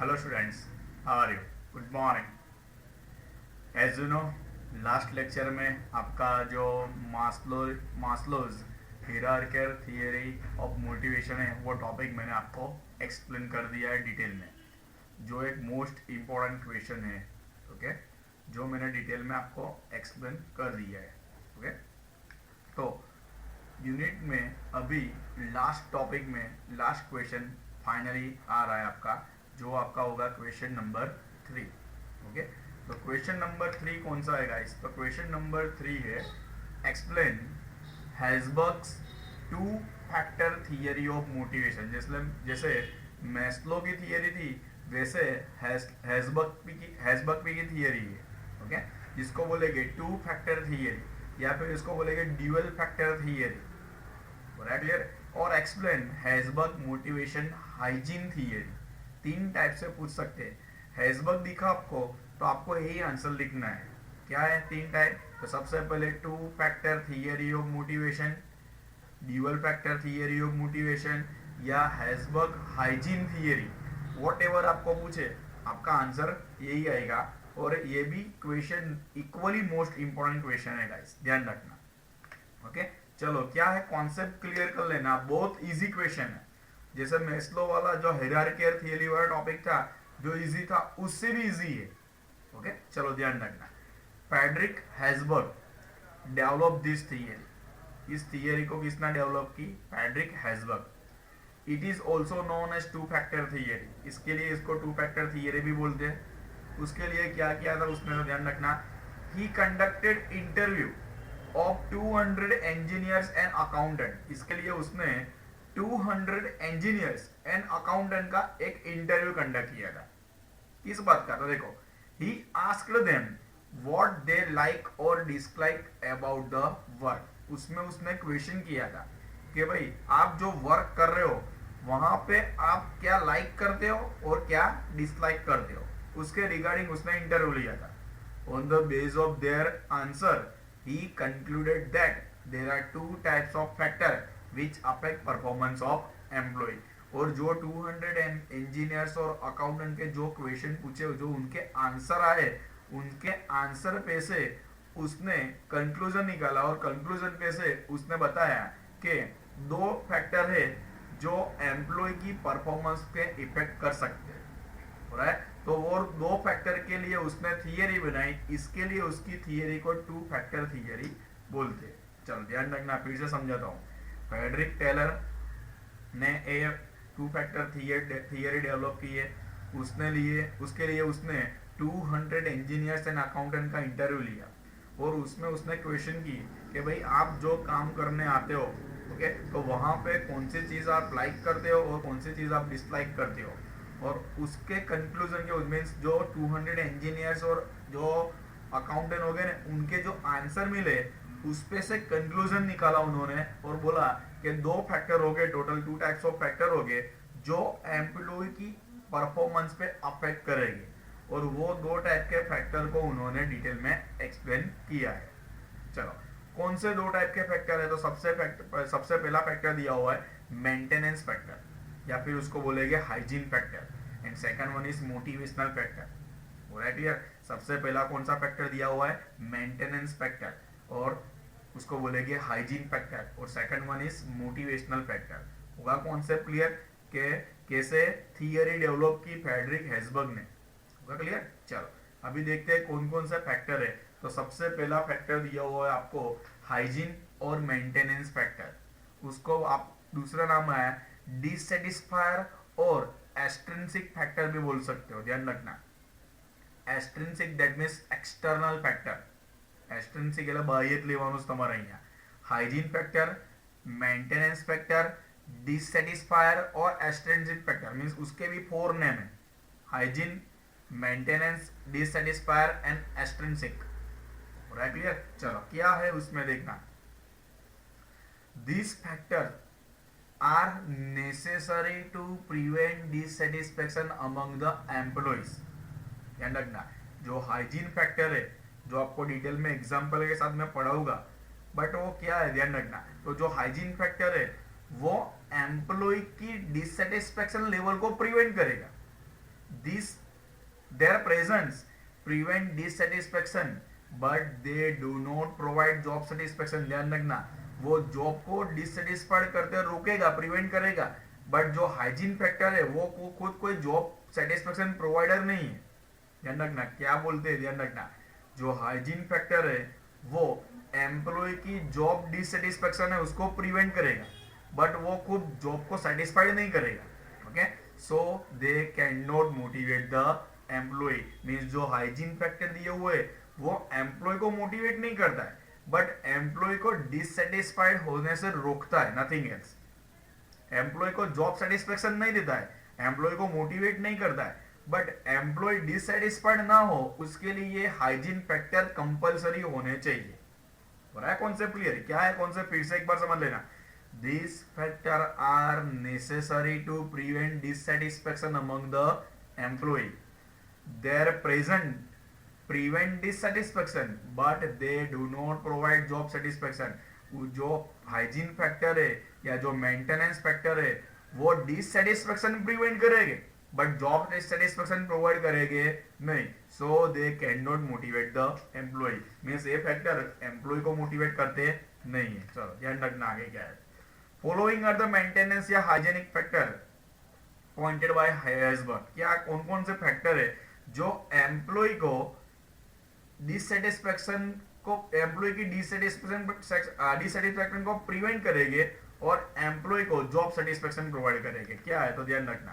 Hello students, how are you? Good morning. As you know, last lecture में आपका जो Maslow's hierarchical theory of motivation है वो topic मैंने आपको एक्सप्लेन कर दिया है डिटेल में, जो एक मोस्ट इम्पोर्टेंट क्वेश्चन है। ओके, जो मैंने डिटेल में आपको एक्सप्लेन कर दिया है। ओके, तो यूनिट में अभी लास्ट टॉपिक में लास्ट क्वेश्चन फाइनली आ रहा है आपका, जो आपका होगा क्वेश्चन नंबर 3। ओके, तो क्वेश्चन नंबर 3 कौन सा है गाइस? तो क्वेश्चन नंबर 3 है explain Herzberg's two factor theory of motivation. जैसे मैस्लो की थियरी थी, वैसे हेज़बर्ग की थियरी है। ओके, जिसको बोलेंगे टू फैक्टर थियरी या फिर इसको बोलेंगे ड्यूअल फैक्टर थियरी। क्लियर? और एक्सप्लेन हेज़बर्ग मोटिवेशन हाइजीन थियरी। तीन टाइप से पूछ सकते हैं। हेज़बर्ग दिखा आपको तो आपको यही आंसर लिखना है। क्या है तीन टाइप? तो सबसे पहले to factor theory of motivation, dual factor theory of motivation या हेज़बर्ग हाइजीन थियरी। वॉट एवर आपको पूछे आपका आंसर यही आएगा। और ये भी question equally most important question है गाइस, ध्यान रखना। ओके, चलो क्या है कॉन्सेप्ट क्लियर कर लेना, बहुत इजी क्वेश्चन है। जैसे मैस्लो वाला जो हायरार्किकल थियरी वाला टॉपिक था, जो इजी था, उससे भी इजी है। ओके, चलो ध्यान रखना। Frederick Herzberg develop this theory. इस थियरी को किसने डेवलप की? Frederick Herzberg. It is also known as two factor theory. इसके लिए इसको टू फैक्टर थियरी भी बोलते हैं। उसके लिए क्या किया था उसने, तो ध्यान रखना। ही conducted interview of 200 engineers and accountant. इसके लिए उसने 200 इंजीनियर्स एंड अकाउंटेंट का एक इंटरव्यू कंडक्ट किया था। किस बात का? तो देखो, he asked them what they like और डिसलाइक अबाउट द वर्क। उसमें उसने क्वेश्चन किया था कि भाई आप जो वर्क कर रहे हो वहां पे आप क्या लाइक करते हो और क्या डिसलाइक करते हो, उसके रिगार्डिंग उसने इंटरव्यू लिया था। On the base of their answer he concluded that there are two types of factor which affect performance of employee। और जो 200 इंजीनियर्स और अकाउंटेंट के जो क्वेश्चन पूछे, जो उनके आंसर आए, उनके आंसर पे से उसने कंक्लूजन निकाला। और कंक्लूजन पे से उसने बताया कि दो फैक्टर है जो एम्प्लॉय की परफॉर्मेंस पे इफेक्ट कर सकते हैं। हो रहा है, तो वो दो फैक्टर के लिए उसने थियरी बनाई। इसके लिए उसकी थियरी को टू फैक्टर थियरी बोलते हैं। चलो ध्यान रखना, फिर से समझाता हूँ। फ्रेडरिक टेलर ने ए टू फैक्टर थियरी डेवलप की है। उसके लिए उसने 200 इंजीनियर्स एंड अकाउंटेंट का इंटरव्यू लिया। और उसमें उसने क्वेश्चन की कि भाई आप जो काम करने आते हो, ओके, तो वहां पे कौन सी चीज आप लाइक करते हो और कौन सी चीज आप डिसलाइक करते हो। और उसके कंक्लूजन के मीन्स जो 200 इंजीनियर्स और जो अकाउंटेंट हो गए ना, उनके जो आंसर मिले उस पे से कंक्लूजन निकाला उन्होंने और बोला कि दो फैक्टर हो गए, total two types of factor हो गए जो एम्प्लॉय की परफॉर्मेंस पे अफेक्ट करेंगे। और वो दो टाइप के फैक्टर को उन्होंने डिटेल में एक्सप्लेन किया है। चलो, कौन से दो टाइप के फैक्टर है? तो सबसे पहला फैक्टर दिया हुआ है मेंटेनेंस फैक्टर, या फिर उसको बोलेंगे hygiene factor. And second one is motivational factor. हो रहा है क्लियर? सबसे पहला कौन सा फैक्टर दिया हुआ है? मेंटेनेंस फैक्टर, और उसको बोलेंगे हाइजीन फैक्टर। और second one is motivational factor. होगा कॉन्सेप्ट क्लियर के कैसे थियरी डेवलप की फ्रेडरिक हेज़बर्ग ने? होगा क्लियर? चलो अभी देखते हैं कौन कौन सा फैक्टर है। तो सबसे पहला फैक्टर दिया हुआ है आपको हाइजीन और मेंटेनेंस फैक्टर। उसको आप दूसरा नाम है डिससेटिस्फायर और एक्सट्रिंसिक फैक्टर भी बोल सकते हो। ध्यान रखना, extrinsic that means external factor. Extrinsic એટલે બાહ્ય લેવાનું તમારે અહીંયા। Hygiene factor, maintenance factor, dissatisfier और एक्सट्रिंसिक फैक्टर मीन्स उसके भी 4 नेम है। Hygiene, maintenance, dissatisfier and extrinsic. हो रहा है क्लियर? चलो क्या है उसमें देखना। This factor are necessary to prevent dissatisfaction among the employees। ध्यान रखना, जो हाइजीन फैक्टर है, जो आपको डिटेल में एग्जांपल के साथ मैं पढ़ाऊंगा, बट वो क्या है ध्यान रखना। तो जो हाइजीन फैक्टर है वो एम्प्लॉय की डिससेटिस्फेक्शन लेवल को प्रिवेंट करेगा। This their presence prevent dissatisfaction but they do not provide job satisfaction. ध्यान रखना, वो जॉब को डिससेटिस्फाइड करते रोकेगा, प्रिवेंट करेगा, बट जो हाइजीन फैक्टर है वो खुद कोई जॉब सेटिस्फेक्शन प्रोवाइडर नहीं है. ध्यान रखना क्या बोलते हैं, ध्यान रखना, जो हाइजीन फैक्टर है वो एम्प्लॉय की जॉब डिससेटिस्फेक्शन है उसको प्रिवेंट करेगा, बट वो खुद जॉब को सेटिस्फाइड नहीं करेगा. Okay, so they can not motivate the employ. Means जो हाइजीन फैक्टर दिए हुए वो एम्प्लॉय को मोटिवेट नहीं करता है, बट एम्प्लॉय को डिससेटिस्फाइड होने से रोकता है, नथिंग एल्स. एम्प्लॉय को जॉब सेटिस्फेक्शन नहीं देता है, एम्प्लॉय को मोटिवेट नहीं करता है, बट एम्प्लॉय डिससेटिस्फाइड ना हो उसके लिए हाइजीन फैक्टर कंपलसरी होने चाहिए. हो रहा है कॉन्सेप्ट क्लियर? क्या है कॉन्सेप्ट, फिर से एक बार समझ लेना. These factors are necessary to prevent dissatisfaction among the employee. Their present prevent dissatisfaction, but they do not provide job satisfaction. जो हाइजीन फैक्टर है या जो मेंटेनेंस फैक्टर है वो डिससेटिस्फेक्शन प्रिवेंट करेंगे, बट जॉब सेटिस्फेक्शन प्रोवाइड करेंगे नहीं. So they can not motivate the employ. Means ये फैक्टर एम्प्लॉय को मोटिवेट करते नहीं है. चलो ध्यान रखना आगे क्या है. फॉलोइंग आर द मेंटेनेंस या hygienic factor pointed by Herzberg. क्या कौन कौन से फैक्टर है जो एम्प्लॉय को डिससेटिस्फेक्शन की डिससेटिस्फेक्शन को प्रिवेंट करेंगे और एम्प्लॉय को जॉब सेटिस्फेक्शन प्रोवाइड करेंगे. क्या है तो ध्यान रखना.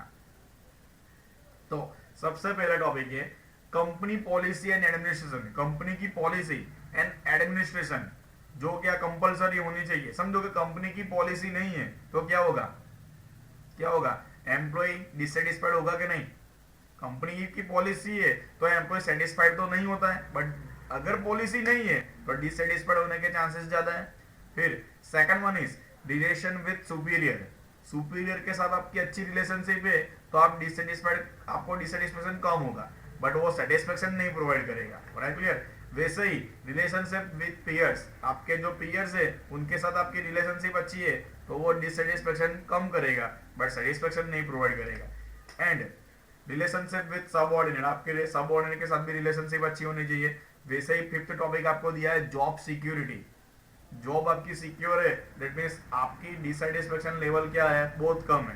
तो सबसे पहला टॉपिक है company policy and administration. Company की पॉलिसी एंड एडमिनिस्ट्रेशन जो क्या कंपलसरी होनी चाहिए. समझो कि कंपनी की पॉलिसी नहीं है तो क्या होगा, क्या होगा, एम्प्लॉय डिससेटिस्फाइड होगा कि नहीं. कंपनी की पॉलिसी है तो एम्प्लॉय सेटिस्फाइड तो नहीं होता है, बट अगर पॉलिसी नहीं है तो डिससेटिस्फाइड होने के चांसेस ज्यादा है. फिर second one is relation with superior. Superior के साथ आपकी अच्छी रिलेशनशिप है तो आप डिससेटिस्फाइड, आपको डिससेटिस्फेक्शन कम होगा, बट वो सेटिस्फेक्शन नहीं प्रोवाइड करेगा. Right, clear. वैसे ही रिलेशनशिप विद पीयर्स, आपके जो पीयर्स है उनके साथ आपकी रिलेशनशिप अच्छी है तो वो डिससेटिस्फेक्शन कम करेगा, बट सेटिस्फेक्शन नहीं प्रोवाइड करेगा. एंड रिलेशनशिप विद सबऑर्डिनेट, आपके सबऑर्डिनेट के साथ भी रिलेशनशिप अच्छी होनी चाहिए. वैसे ही फिफ्थ टॉपिक आपको दिया है जॉब सिक्योरिटी. जॉब आपकी सिक्योर है, दैट मीन्स आपकी डिससेटिस्फेक्शन लेवल क्या है, बहुत कम है,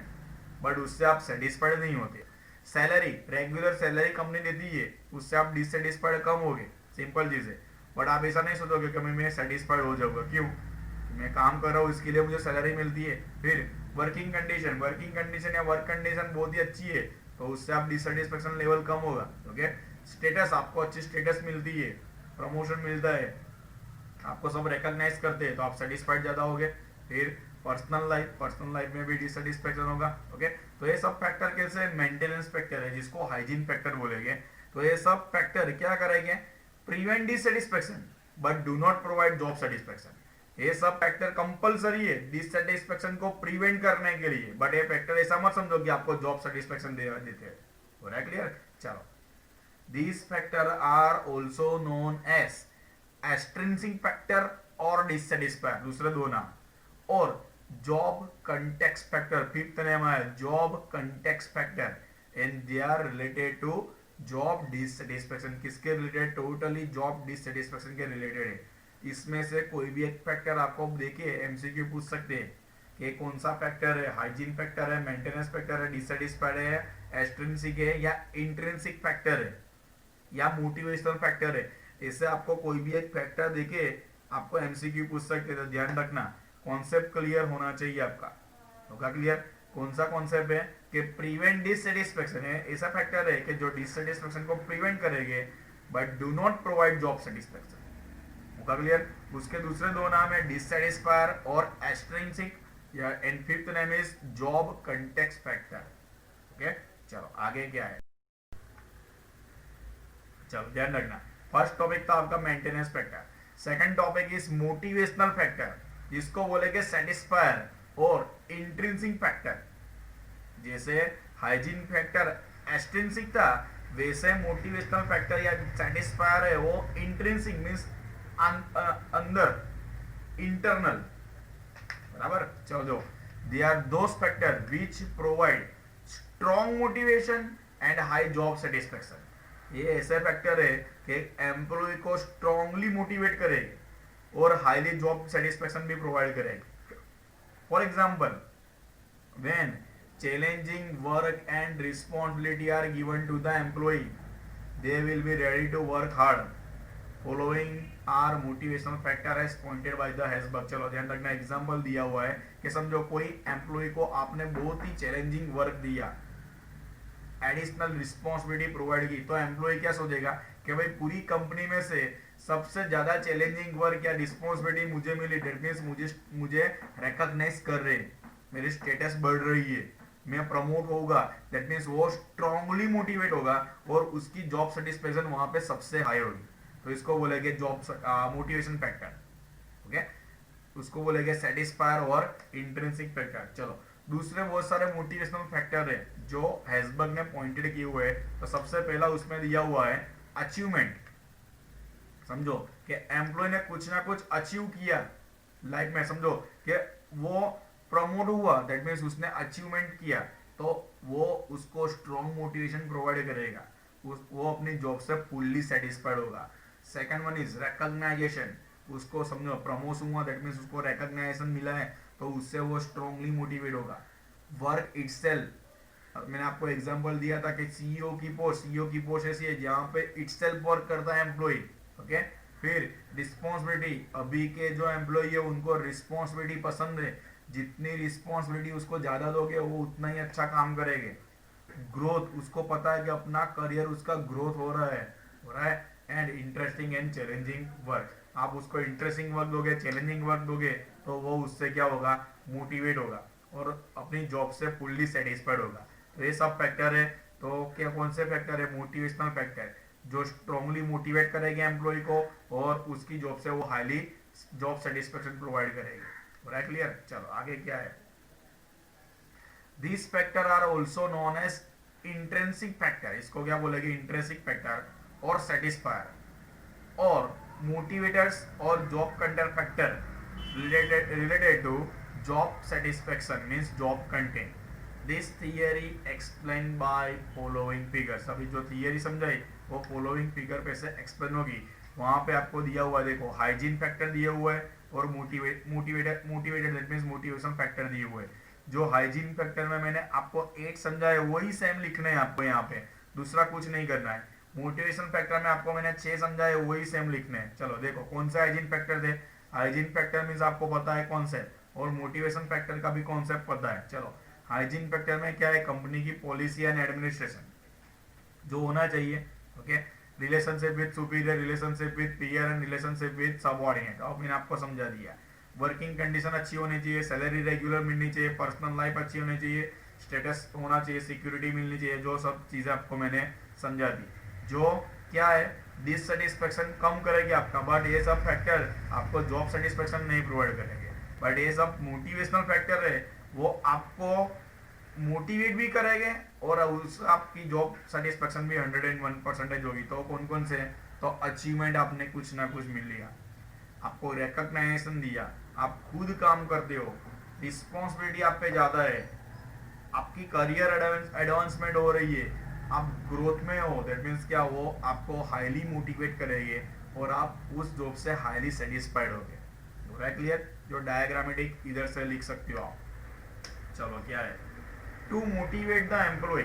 बट उससे आप सेटिस्फाइड नहीं होते. सैलरी, रेगुलर सैलरी कंपनी देती है, उससे आप डिससेटिस्फाइड कम होगे, सिंपल चीज है. बट आप ऐसा नहीं सोचोगे कि मैं सेटिस्फाइड हो जाऊंगा. क्यों? मैं काम कर रहा हूँ इसके लिए मुझे सैलरी मिलती है. फिर वर्किंग कंडीशन या वर्क कंडीशन बहुत ही अच्छी है तो उससे आप डिससेटिस्फेक्शन लेवल कम होगा. ओके. स्टेटस, आपको अच्छी स्टेटस मिलती है, प्रमोशन मिलता है, आपको सब रिकॉग्नाइज करते हैं तो आप सेटिस्फाइड ज्यादा होगे. फिर पर्सनल लाइफ में भी डिससेटिस्फेक्शन होगा. ओके. तो ये सब फैक्टर कैसे मेंटेनेंस फैक्टर है जिसको हाइजीन फैक्टर बोलेंगे. तो ये सब फैक्टर क्या करेंगे, prevent dissatisfaction but do not provide job satisfaction. ये सब फैक्टर कंपलसरी है डिससेटिस्फेक्शन को प्रिवेंट करने के लिए, बट ये फैक्टर ऐसा मत समझो कि आपको जॉब सेटिस्फेक्शन देते हैं. हो रहा है क्लियर? चलो. These factors are also known as extrinsic factor और dissatisfier, दूसरे दो नाम, और job context factor, fifth name है job context factor, and they are related to job dissatisfaction. किसके रिलेटेड? टोटली जॉब डिससेटिस्फेक्शन के रिलेटेड है. इसमें से कोई भी एक फैक्टर आपको देखिए एमसीक्यू पूछ सकते हैं कि कौन सा फैक्टर है, हाइजीन फैक्टर है, मेंटेनेंस फैक्टर है, डिससेटिस्फाइड है, एक्सट्रिंसिक है या इंट्रिंसिक फैक्टर है या मोटिवेशनल फैक्टर है. इससे आपको कोई भी एक फैक्टर देके आपको एमसीक्यू पूछ सकते हैं. तो ध्यान रखना, कॉन्सेप्ट क्लियर होना चाहिए आपका. होगा क्लियर? कौन सा कॉन्सेप्ट है कि प्रिवेंट डिससेटिस्फेक्शन है, ऐसा फैक्टर है कि जो डिससेटिस्फेक्शन को प्रिवेंट करेंगे but do not provide job satisfaction. होगा क्लियर? उसके दूसरे दो नाम है डिससेटिस्फायर और एक्सट्रिंसिक, या and fifth name is job context factor. Okay. चलो आगे क्या है, चलो ध्यान रखना. फर्स्ट टॉपिक था आपका maintenance factor. Second topic is motivational factor जिसको बोलेंगे सेटिस्फायर और इंट्रिंसिक फैक्टर. जैसे हाइजीन फैक्टर एक्सट्रिंसिक था वैसे मोटिवेशनल फैक्टर या सेटिस्फायर है वो इंट्रिंसिक मींस अंदर, इंटरनल. बराबर. चलो, they are those factor which provide strong motivation and high job satisfaction. ये ऐसे फैक्टर है कि एम्प्लॉय को स्ट्रांगली मोटिवेट करेगी और हाईली जॉब सेटिस्फेक्शन भी प्रोवाइड करेगी। For example, when challenging work and responsibility are given to the employee, they will be ready to work hard. Following are motivational factor as pointed by the Hesberg। चलो ध्यान रखना, example दिया हुआ है कि समझो कोई एम्प्लॉय को आपने बहुत ही चैलेंजिंग वर्क दिया, एडिशनल रिस्पॉन्सिबिलिटी प्रोवाइड की, तो एम्प्लॉय क्या सोचेगा कि भाई पूरी कंपनी में से सबसे ज्यादा चैलेंजिंग वर्क या रिस्पॉन्सिबिलिटी मुझे मिली, डेट मीन्स मुझे रिकॉग्नाइज कर रहे, मेरी स्टेटस बढ़ रही है, मैं प्रमोट होगा, दैट मीन्स वो स्ट्रांगली मोटिवेट होगा और उसकी जॉब सेटिस्फेक्शन वहां पे सबसे हाई होगी। तो इसको बोलेंगे जॉब मोटिवेशन फैक्टर। ओके, उसको बोलेंगे सेटिस्फायर और इंट्रिंसिक फैक्टर। चलो दूसरे बहुत सारे मोटिवेशनल फैक्टर है जो हेसबर्ग ने पॉइंटेड किए हुए हैं। तो सबसे पहला उसमें दिया हुआ है अचीवमेंट। समझो कि एम्प्लॉय ने कुछ ना कुछ अचीव किया लाइफ में, समझो कि वो प्रमोट हुआ, दैट मीन्स उसने अचीवमेंट किया, तो वो उसको स्ट्रॉन्ग मोटिवेशन प्रोवाइड करेगा, वो अपनी जॉब से फुल्ली सेटिस्फाइड होगा। Second one is recognition. उसको समझो प्रमोशन हुआ, दैट मीन्स उसको रिकॉग्नाइजेशन मिला है, तो उससे वो स्ट्रांगली मोटिवेट होगा। वर्क इटसेल्फ, मैंने आपको एग्जांपल दिया था कि सीईओ की पोस्ट ऐसी है जहां पे इटसेल्फ वर्क करता है एम्प्लॉय। ओके, फिर रिस्पॉन्सिबिलिटी, अभी के जो एम्प्लॉय है उनको रिस्पॉन्सिबिलिटी पसंद है, जितनी रिस्पॉन्सिबिलिटी उसको ज्यादा दोगे वो उतना ही अच्छा काम करेंगे। ग्रोथ, उसको पता है कि अपना करियर उसका ग्रोथ हो रहा है। And interesting and challenging work, आप उसको इंटरेस्टिंग वर्क दोगे, चैलेंजिंग वर्क दोगे, तो वो उससे क्या होगा, मोटिवेट होगा और अपनी जॉब से फुल्ली सेटिस्फाइड होगा। तो ये सब फैक्टर है। तो क्या कौन से फैक्टर है, मोटिवेशनल फैक्टर, जो स्ट्रांगली मोटिवेट करेंगे एम्प्लॉय को और उसकी जॉब से वो हाईली जॉब सेटिस्फेक्शन प्रोवाइड करेगी। Right, clear. चलो आगे क्या है, this factor are also known as intrinsic factor. इसको क्या बोलेंगे, इंट्रिंसिक फैक्टर और सेटिस्फायर और मोटिवेटर्स और job content factor related to job satisfaction means job content. This theory explained by following figures। अभी जो थियरी समझाई वो फॉलोइंग फिगर पे से एक्सप्लेन होगी। वहां पे आपको दिया हुआ है, देखो हाइजीन फैक्टर दिए हुए है और motivated that means motivation factor दिए हुए। जो हाइजीन फैक्टर में मैंने आपको 8 समझाया वही सेम लिखने हैं आपको, यहाँ पे दूसरा कुछ नहीं करना है। मोटिवेशन फैक्टर में आपको मैंने 6 समझाया वही सेम लिखने हैं। चलो देखो कौन से हाइजीन फैक्टर थे, हाइजीन फैक्टर मींस आपको पता है कॉन्सेप्ट, और मोटिवेशन फैक्टर का भी कॉन्सेप्ट पता है। चलो हाइजीन फैक्टर में क्या है, कंपनी की पॉलिसी एंड एडमिनिस्ट्रेशन जो होना चाहिए। Okay, relationship with superior, relationship with peer and relationship with subordinate, अब मैंने आपको समझा दिया। वर्किंग कंडीशन अच्छी होनी चाहिए, सैलरी रेगुलर मिलनी चाहिए, पर्सनल लाइफ अच्छी होनी चाहिए, स्टेटस होना चाहिए, सिक्योरिटी मिलनी चाहिए, जो सब चीजें आपको मैंने समझा दी। जो क्या है, डिससेटिस्फेक्शन कम करेगी आपका, बट ये सब फैक्टर आपको जॉब सेटिस्फेक्शन नहीं प्रोवाइड करेंगे। बट ये सब मोटिवेशनल फैक्टर है, वो आपको मोटिवेट भी करेंगे और उस आपकी जॉब सेटिस्फेक्शन भी 101% होगी। तो कौन कौन से, तो अचीवमेंट, आपने कुछ ना कुछ मिल लिया, आपको रिकॉग्नाइजेशन दिया, आप खुद काम करते हो, रिस्पॉन्सिबिलिटी आप पे ज्यादा है, आपकी करियर एडवांसमेंट हो रही है, आप ग्रोथ में हो, दैट मीन्स क्या, वो आपको हाईली मोटिवेट करेंगे और आप उस जॉब से हाईली सेटिस्फाइड होगे। पूरा क्लियर। जो डायग्रामेटिक इधर से लिख सकते हो आप। चलो क्या है, to motivate the employee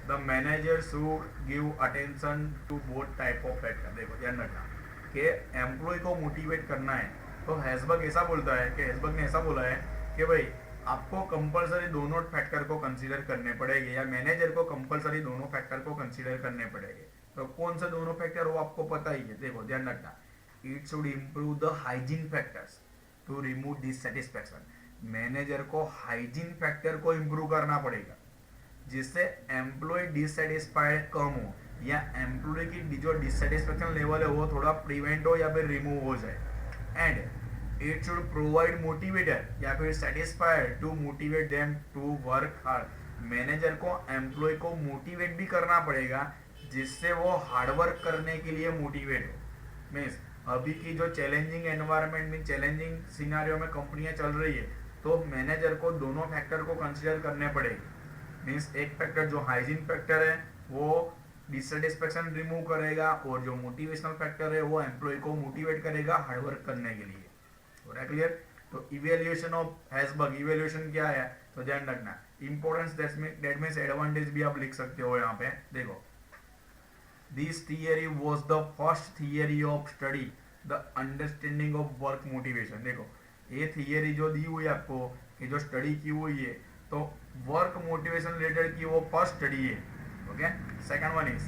the manager should give attention to both type of factor. देखो ध्यान रखना कि एम्प्लॉय को मोटिवेट करना है, तो हेसबर्ग ऐसा बोलता है कि हेसबर्ग ने ऐसा बोला है कि भाई आपको कंपलसरी दोनों फैक्टर को कंसीडर करने पड़ेंगे, या मैनेजर को कंपलसरी दोनों फैक्टर को कंसीडर करने पड़ेंगे। तो कौन से दोनों फैक्टर वो आपको पता ही है। देखो ध्यान रखना, it should improve the hygiene factors to remove dissatisfaction. Manager को हाइजीन फैक्टर को इम्प्रूव करना पड़ेगा जिससे एम्प्लॉय डिससेटिस्फाइड कम हो, या एम्प्लॉय की जो डिससेटिस्फैक्शन लेवल है वो थोड़ा प्रिवेंट हो या फिर रिमूव हो जाए। And it should provide motivator या फिर satisfier to motivate them to work hard. Manager को एम्प्लॉय को मोटिवेट भी करना पड़ेगा जिससे वो हार्डवर्क करने के लिए मोटिवेट हो। मीन्स अभी की जो चैलेंजिंग एनवायरनमेंट में, चैलेंजिंग सिनेरियो में कंपनियां चल रही है, तो मैनेजर को दोनों फैक्टर को कंसीडर करने पड़ेगी। मीन्स एक फैक्टर जो हाइजीन फैक्टर है वो डिससेटिस्फेक्शन रिमूव करेगा और जो मोटिवेशनल फैक्टर है वो एम्प्लॉय को मोटिवेट करेगा हार्डवर्क करने के लिए। हो रहा है क्लियर? तो इवेल्युएशन ऑफ हैसबर्ग, इवेल्युएशन क्या है तो ध्यान रखना, इंपॉर्टेंस दैट मीन्स एडवांटेज भी आप लिख सकते हो यहाँ पे। देखो, this theory was the first theory of study the understanding of work motivation. देखो, ये थियरी जो दी हुई है आपको, ये जो स्टडी की हुई है, तो वर्क मोटिवेशन रिलेटेड की वो फर्स्ट स्टडी है। Okay, second one is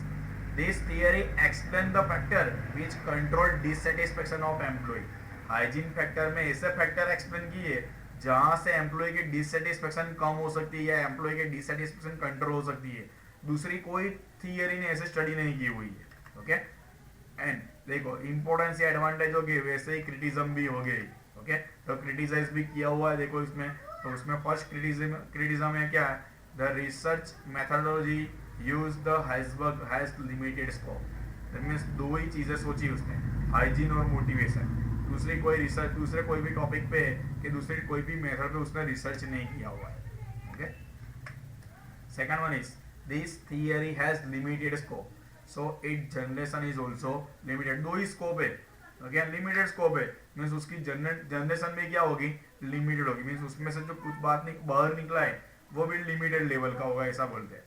this theory explain the factor which control dissatisfaction of employee. Hygiene factor में ऐसे फैक्टर एक्सप्लेन किए जहां से एम्प्लॉय की डिससैटिस्फैक्शन कम हो सकती है या एम्प्लॉय की डिससैटिस्फैक्शन कंट्रोल हो सकती है। दूसरी कोई थियरी ने ऐसे स्टडी नहीं की हुई है। ओके, एंड देखो इंपॉर्टेंस या एडवांटेज हो गई, वैसे ही क्रिटिज्म भी हो गई। ओके, तो क्रिटिसाइज भी किया हुआ है देखो इसमें। तो उसमें फर्स्ट क्रिटिज्म है क्या है, the research methodology use the Herzberg has limited scope. That means दो ही चीजें सोची उसने, हाइजीन और मोटिवेशन। दूसरी कोई रिसर्च, दूसरे कोई भी टॉपिक पे कि दूसरे कोई भी मेथड पे उसने रिसर्च नहीं किया हुआ है। Okay, second one is this theory has limited scope, so it generation is also limited. दो ही स्कोप है, ओके, लिमिटेड स्कोप है मीन्स उसकी जनरेशन में क्या होगी, लिमिटेड होगी। मीन्स उसमें से जो कुछ बात बाहर निकला है वो भी लिमिटेड लेवल का होगा, ऐसा बोलते हैं।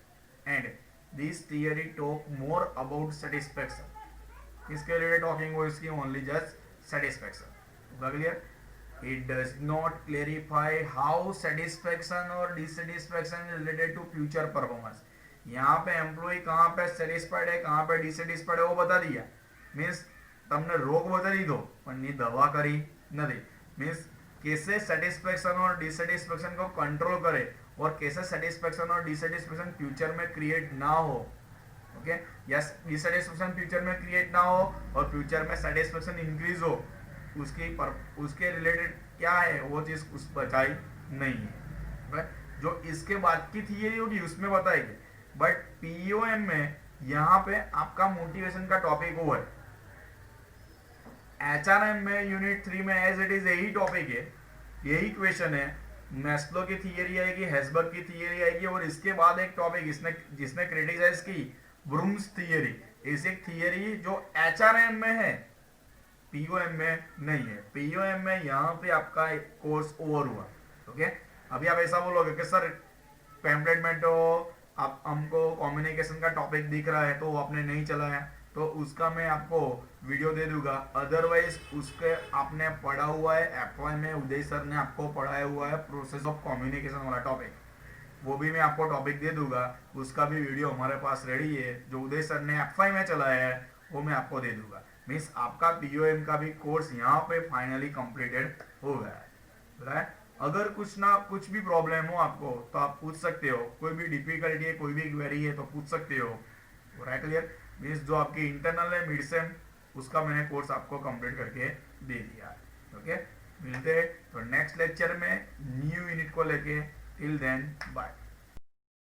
And this theory talk more about satisfaction, किसके रिलेटेड टॉकिंग हो इसकी, only just satisfaction. Clear? It does not clarify how satisfaction और dissatisfaction related to future performance. यहाँ पे एम्प्लॉय कहाँ पे सेटिस्फाइड है कहाँ पे डिससेटिस्फाइड है वो बता दिया। मीन्स તમને રોગ બતાવી દો પણ ની દવા કરી નથી। मीन्स कैसे सेटिस्फेक्शन और डिससेटिस्फेक्शन को कंट्रोल करे और कैसे सेटिस्फेक्शन और डिससेटिस्फेक्शन फ्यूचर में क्रिएट ना हो। ओके, या डिससेटिस्फेक्शन फ्यूचर में क्रिएट ना हो और फ्यूचर में सेटिस्फेक्शन इंक्रीज हो, उसके रिलेटेड क्या है वो चीज उस बताई नहीं है। जो इसके बाद की थियरी होगी उसमें बताएगी, बट पीओएम में यहाँ पे आपका मोटिवेशन का टॉपिक वो है। एचआरएम में यूनिट 3 में एज इट इज यही टॉपिक है, यही क्वेश्चन है। मैस्लो की थियरी आएगी, हैसबर्ग की थियरी आएगी और इसके बाद एक टॉपिक जिसने क्रिटिसाइज की ब्रूम्स थियरी। इस एक थियरी जो एचआरएम में है, पीओएम में नहीं है। पीओएम में यहाँ पे आपका कोर्स ओवर हुआ। ओके, अभी आप ऐसा बोलोगे कि सर पैम्पलेट में तो आप हमको कम्युनिकेशन का टॉपिक दिख रहा है तो वो आपने नहीं चलाया, तो उसका मैं आपको वीडियो दे दूंगा। अदरवाइज उसके आपने पढ़ा हुआ है F1 में, उदय सर ने आपको पढ़ाया हुआ है प्रोसेस ऑफ कम्युनिकेशन वाला टॉपिक, वो भी मैं आपको टॉपिक दे दूंगा। उसका भी वीडियो हमारे पास रेडी है, जो उदय सर ने F5 में चलाया है वो मैं आपको दे दूंगा। मीन्स आपका पीओएम का भी कोर्स यहाँ पे फाइनली कंप्लीटेड हो गया है। अगर कुछ भी प्रॉब्लम हो आपको तो आप पूछ सकते हो, कोई भी डिफिकल्टी है, कोई भी क्वेरी है तो पूछ सकते हो। राइट? क्लियर? मीन्स जो आपकी इंटरनल है मिड सेम, उसका मैंने कोर्स आपको कंप्लीट करके दे दिया। ओके, मिलते हैं तो नेक्स्ट लेक्चर में न्यू यूनिट को लेके। Till then bye.